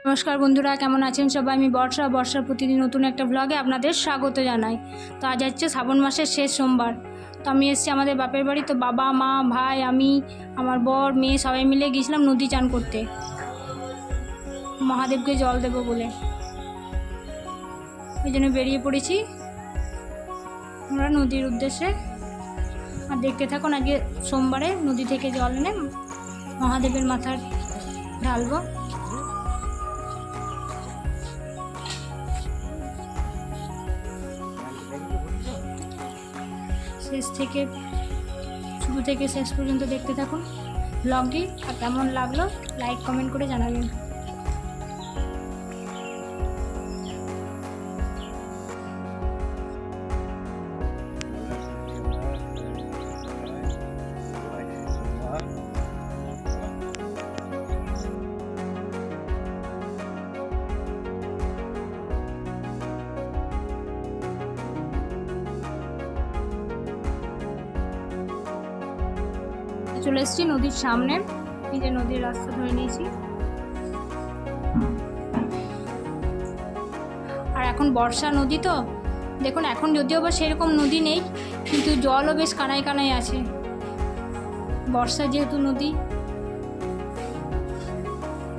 নমস্কার বন্ধুরা, কেমন আছেন সবাই? আমি বর্ষার প্রতিদিন নতুন একটা ব্লগে আপনাদের স্বাগত জানাই। তো আজ হচ্ছে শ্রাবণ মাসের শেষ সোমবার। তো আমি এসেছি আমাদের বাপের বাড়ি। তো বাবা, মা, ভাই, আমি, আমার বর, মেয়ে সবাই মিলে গিয়েছিলাম নদী চান করতে, মহাদেবকে জল দেবো বলে। ওই জন্য বেরিয়ে পড়েছি আমরা নদীর উদ্দেশ্যে। আর দেখতে থাকুন, আজকে সোমবারে নদী থেকে জল এনে মহাদেবের মাথায় ঢালবো। শুরু থেকে শেষ পর্যন্ত দেখতে থাকুন ব্লগটি। আর কেমন লাগলো লাইক কমেন্ট করে জানাবেন। চলে এসেছি নদীর সামনে। এই যে নদীর রাস্তা ধরে নিয়েছি। আর এখন বর্ষা নদী, তো দেখুন এখন যদিও বা সেরকম নদী নেই, কিন্তু জলও বেশ কানায় কানায় আছে। বর্ষা যেহেতু নদী,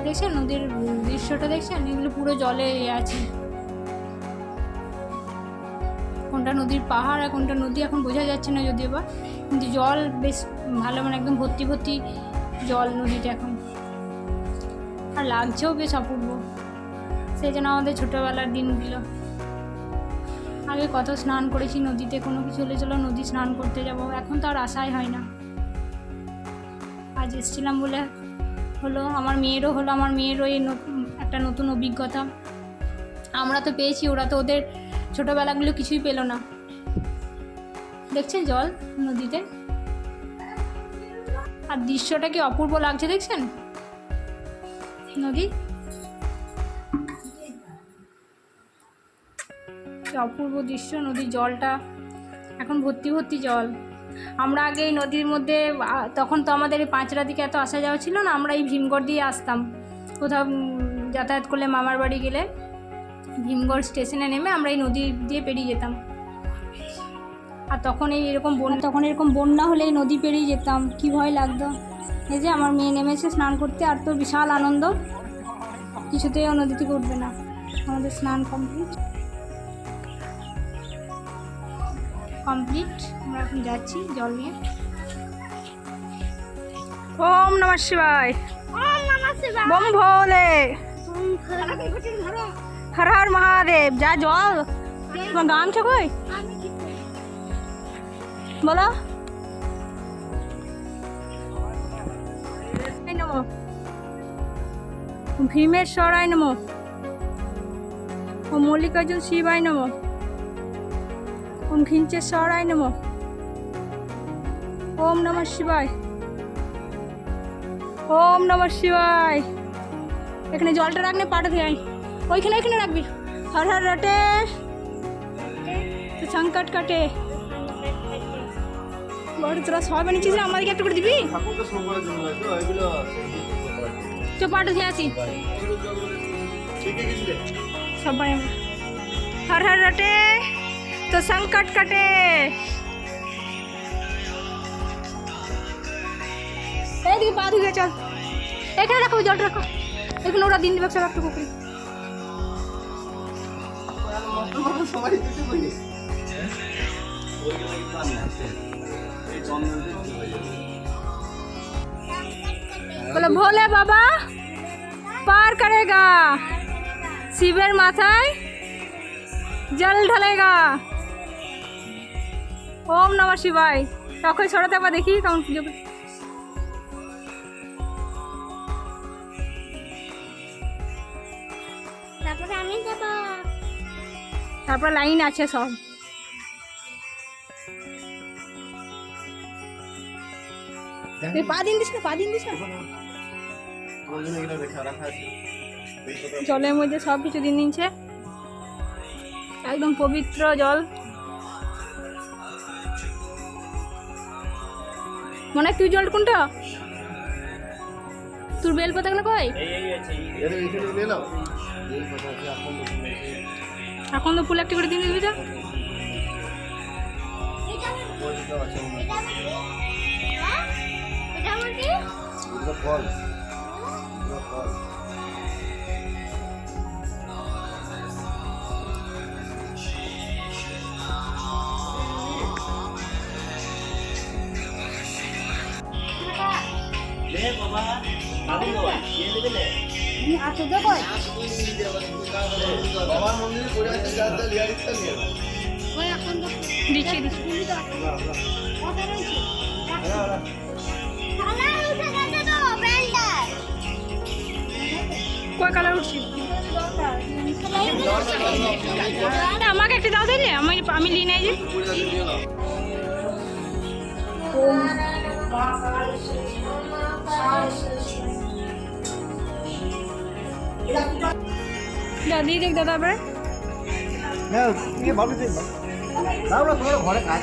দেখছেন নদীর দৃশ্যটা, দেখছেন এগুলো পুরো জলে আছে। কোনটা নদীর পাহাড় আর কোনটা নদী এখন বোঝা যাচ্ছে না যদিও বা, কিন্তু জল বেশ ভালো, মানে একদম ভর্তি ভর্তি জল নদীতে এখন। আর লাগছেও বেশ অপূর্ব। সেই জন্য আমাদের ছোটোবেলার দিনগুলো, আগে কত স্নান করেছি নদীতে, কোনো কিছু হলে চলো নদী স্নান করতে যাব, এখন তো আর আশাই হয় না। আজ এসেছিলাম বলে হলো, আমার মেয়েরও এই একটা নতুন অভিজ্ঞতা। আমরা তো পেয়েছি, ওরা তো ওদের ছোটোবেলাগুলো কিছুই পেল না। দেখছেন জল নদীতে, আর দৃশ্যটা কি অপূর্ব লাগছে, দেখছেন নদী কি অপূর্ব দৃশ্য। নদীর জলটা এখন ভর্তি ভর্তি জল। আমরা আগে এই নদীর মধ্যে, তখন তো আমাদের এই পাঁচড়া দিকে এত আসা যাওয়া ছিল না, আমরা এই ভীমগড় দিয়ে আসতাম। কোথাও যাতায়াত করলে, মামার বাড়ি গেলে ভীমগড় স্টেশনে নেমে আমরা এই নদী দিয়ে পেরিয়ে যেতাম। আর তখন এরকম বন্যা হলে এই নদী পেরিয়ে যেতাম, কি ভয় লাগতো। এই যে আমার মেয়ে নেমেছে স্নান করতে, আর তো বিশাল আনন্দ, কিছুতেই ও নদী থেকে উঠবে না। আমাদের স্নান কমপ্লিট। আমরা এখন যাচ্ছি জল নিয়ে। ওম নমঃ শিবায়, বম ভোলে, হর হর মহাদেব। যা জল, তোমার দাম ছে কই বলো। নমো ভীমেশ্বরায় নমো, ওম মল্লিকার্জুন শিবায় নমো, ওম ঘিঞ্চেশ্বরায় নমো, ওম নমঃ শিবায়, ওম নমঃ শিবায়। এখানে জলটা রাখলে পাটা দিয়ে ওইখানে রাখবি। হর হর রটে তো সংকট কাটে। বড় তোরা সব এনেছিস, আমাদেরকে একটু করে দিবি। তো পাটা দিয়ে আসি সবাই। হর হর রটে তো সংকট কাটে। এইদিকে পা ধুয়ে চল, এখানে রাখো জলটা, রাখো এখানে, ওরা দিন দিবে সব একটু পুকুরে। बोलो भोले बाबा पार करेगा, शिवेर माथाय जल ढलेगा। ओम नमः शिवाय। তখন ছড়াতে আবার দেখি কেমন পুজো। তারপরে আমি যাব, তারপর লাইন আছে সব। পা দিন দিস না, জলের মধ্যে সব কিছু দিন দিচ্ছে, একদম পবিত্র জল। মনে হয় তুই জল কোনটা তোর বেল পাতাগুলো কই? এখন তো ফুল একটা করে দিয়ে দিবি তো। দিচ্ছি কয় কালার উঠছে? আমাকে একটা দাও তাইলে, আমি নিয়ে নেই যে। দাদি দেখ দাদা আবার না, ঘরে কাজ